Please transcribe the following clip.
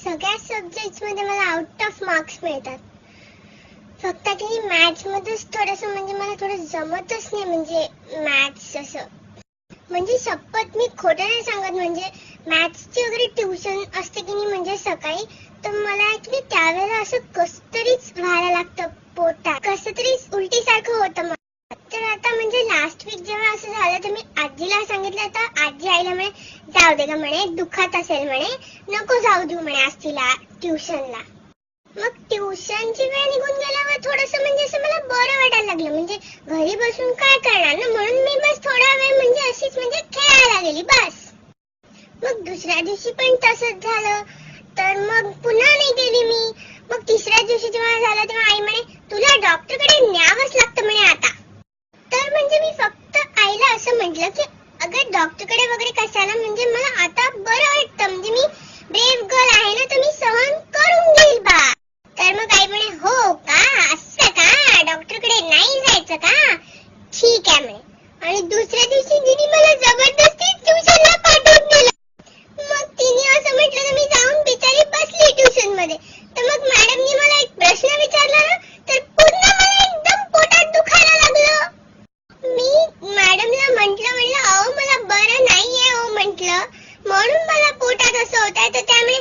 सगळ्या सब्जेक्ट्स मध्ये मला आउट ऑफ मार्क्स मिळतात. फक्त की मॅथ्स मध्येच थोडंसं म्हणजे मला थोडं जमतच नाही, म्हणजे मॅथ्स असं. म्हणजे शपथ मी खोटं नाही सांगत, म्हणजे मॅथ्सची वगैरे ट्युशन असते की नाही म्हणजे सकाळी, तर मला ऍक्च्युली त्यावेळेला असं कसं तरीच व्हायला लागतं पोटात, कसं तरीच उलटी सारखं होतं. तर आता म्हणजे लास्ट वीक जेव्हा असं झालं तर मी आजीला सांगितलं, तर आजी आईला म्हणे जाऊ दे ग म्हणे, दुखत असेल म्हणे, नको जाऊ देऊ म्हणे आज तिला ट्युशनला. मग ट्युशनची वेळ निघून गेल्यावर थोडंसं म्हणजे असं मला बरं वाटायला लागलं, म्हणजे घरी बसून काय करणार ना, म्हणून मी बस थोडा वेळ म्हणजे अशीच म्हणजे खेळायला गेली बस. मग दुसऱ्या दिवशी पण तसंच झालं, तर मग पुन्हा नाही गेली मी. मग तिसऱ्या दिवशी जेव्हा झालं तेव्हा आई म्हणे तुला डॉक्टरकडे न्यावंच लागतं म्हणे आता. तर म्हणजे मी फक्त आईला असं म्हटलं की अगं डॉक्टरकडे वगैरे कशाला, म्हणजे मला आता बरं वाटतं, म्हणजे मी ब्रेव गर्ल आहे ना, तर मी सहन करून घेईल बा. तर मग आई म्हणे हो का, असं का, डॉक्टरकडे नाही जायचं का, ठीक आहे म्हणे. आणि दुसऱ्या दिवशी तिने मला जबरदस्ती ट्युशनला पाठवून दिलं. मग तिने असं म्हटलं तर मी जाऊन बिचारी बसली ट्युशन मध्ये. तर मग मॅडमनी मला एक प्रश्न विचारला ना, तर पुन्हा मला एकदम पोटात दुखायला लागलं. मी मॅडमला म्हटलं अहो मला बरं नाहीये हो म्हटलं, म्हणून मला पोटात असं होत आहे. तर त्यामुळे